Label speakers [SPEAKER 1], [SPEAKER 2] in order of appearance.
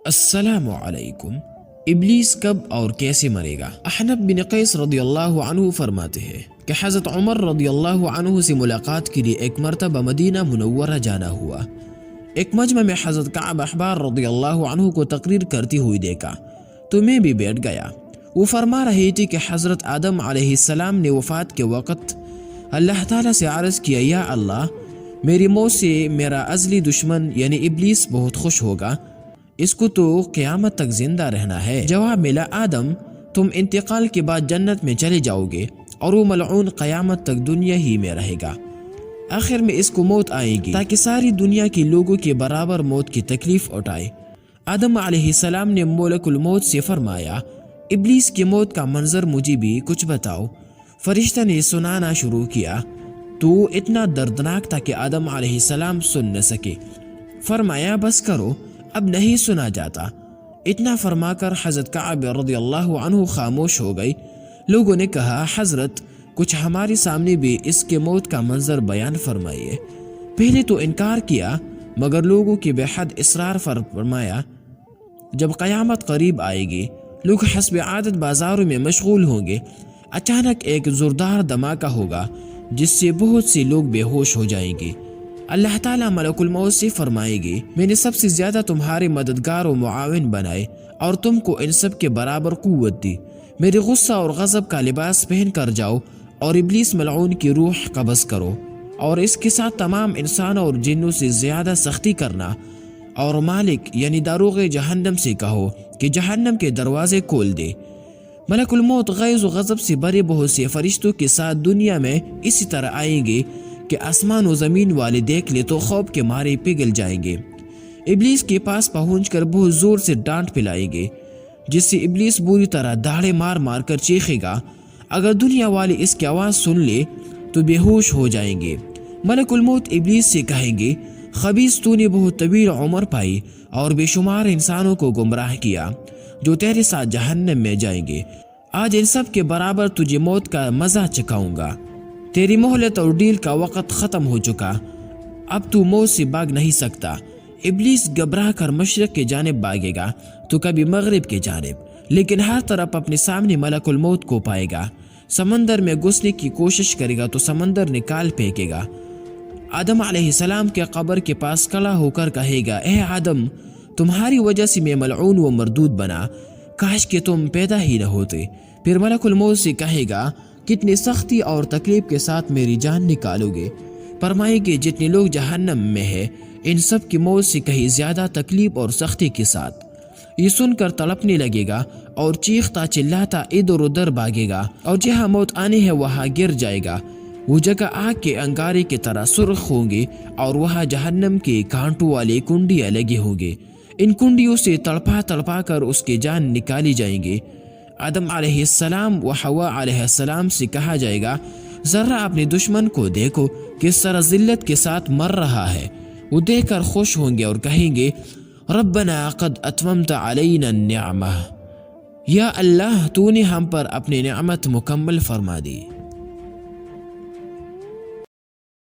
[SPEAKER 1] السلام علیکم۔ ابلیس کب اور کیسے مرے گا؟ احنف بن قیس رضی اللہ عنہ فرماتے ہیں کہ حضرت عمر رضی اللہ عنہ سے ملاقات کے لیے ایک مرتبہ مدینہ منورہ جانا ہوا۔ ایک مجمع میں حضرت کعب احبار رضی اللہ عنہ کو تقریر کرتی ہوئی دیکھا تو میں بھی بیٹھ گیا۔ وہ فرما رہی تھی کہ حضرت آدم علیہ السلام نے وفات کے وقت اللہ تعالیٰ سے عرض کیا، یا اللہ، میری موت سے میرا ازلی دشمن یعنی ابلیس بہت خوش ہوگا، اس کو تو قیامت تک زندہ رہنا ہے۔ جواب ملا، آدم، تم انتقال کے بعد جنت میں چلے جاؤ گے اور وہ ملعون قیامت تک دنیا ہی میں رہے گا۔ آخر میں اس کو موت آئے گی تاکہ ساری دنیا کے لوگوں کے برابر موت کی تکلیف اٹھائے۔ آدم علیہ السلام نے ملک الموت سے فرمایا، ابلیس کی موت کا منظر مجھے بھی کچھ بتاؤ۔ فرشتہ نے سنانا شروع کیا تو اتنا دردناک تھا کہ آدم علیہ السلام سن نہ سکے۔ فرمایا، بس کرو، اب نہیں سنا جاتا۔ اتنا فرما کر حضرت کعب رضی اللہ عنہ خاموش ہو گئی۔ لوگوں نے کہا، حضرت، کچھ ہمارے سامنے بھی اس کے موت کا منظر بیان فرمائیے۔ پہلے تو انکار کیا، مگر لوگوں کی بے حد اصرار فرمایا، جب قیامت قریب آئے گی، لوگ حسب عادت بازاروں میں مشغول ہوں گے، اچانک ایک زوردار دھماکہ ہوگا جس سے بہت سے لوگ بے ہوش ہو جائیں گے۔ اللہ تعالیٰ ملک الموت سے فرمائے گی، میں نے سب سے زیادہ تمہارے مددگار و معاون بنائے اور تم کو ان سب کے برابر قوت دی۔ میرے غصہ اور غضب کا لباس پہن کر جاؤ اور ابلیس ملعون کی روح قبض کرو، اور اس کے ساتھ تمام انسانوں اور جنوں سے زیادہ سختی کرنا، اور مالک یعنی داروغ جہنم سے کہو کہ جہنم کے دروازے کھول دے۔ ملک الموت غیظ و غضب سے بھرے بہت سے فرشتوں کے ساتھ دنیا میں اسی طرح آئیں گے کہ آسمان و زمین والے دیکھ لے تو خوف کے مارے پگھل جائیں گے۔ ابلیس کے پاس پہنچ کر بہت زور سے ڈانٹ پلائیں گے، جس سے ابلیس بری طرح داڑھے مار مار کر چیخے گا۔ اگر دنیا والے اس کی آواز سن لے تو بے ہوش ہو جائیں گے۔ ملک الموت ابلیس سے کہیں گے، خبیث، تو نے بہت طویل عمر پائی اور بے شمار انسانوں کو گمراہ کیا جو تیرے ساتھ جہنم میں جائیں گے۔ آج ان سب کے برابر تجھے موت کا مزہ چکھاؤں گا۔ تیری مہلت اور ڈیل کا وقت ختم ہو چکا، اب تو موت سے بھاگ نہیں سکتا۔ ابلیس گھبرا کر مشرق کی جانب بھاگے گا تو کبھی مغرب کی جانب، لیکن ہر طرف اپنے سامنے ملک الموت کو پائے گا۔ سمندر میں گھسنے کی کوشش کرے گا تو سمندر نکال پھینکے گا۔ آدم علیہ السلام کے قبر کے پاس کھڑا ہو کر کہے گا، اے آدم، تمہاری وجہ سے میں ملعون و مردود بنا، کاش کہ تم پیدا ہی نہ ہوتے۔ پھر ملک الموت سے کہے گا، کتنی سختی اور تکلیف کے ساتھ میری جان نکالو گے؟ فرمائے کہ جتنے لوگ جہنم میں ہیں، ان سب کی موت سے کہیں زیادہ تکلیف اور سختی کے ساتھ۔ یہ سن کر تڑپنے لگے گا اور چیختا چلاتا ادھر ادھر بھاگے گا، اور جہاں موت آنی ہے وہاں گر جائے گا۔ وہ جگہ آگ کے انگارے کی طرح سرخ ہوں گے اور وہاں جہنم کے کانٹوں والے کنڈیاں لگے ہوں گے۔ ان کنڈیوں سے تڑپا تڑپا کر اس کی جان نکالی جائیں گے۔ آدم علیہ السلام و حوا علیہ السلام سے کہا جائے گا، ذرا اپنے دشمن کو دیکھو کس طرح ذلت کے ساتھ مر رہا ہے۔ وہ دیکھ کر خوش ہوں گے اور کہیں گے، ربنا قد اتممت علینا النعمہ، یا اللہ، تو نے ہم پر اپنی نعمت مکمل فرما دی۔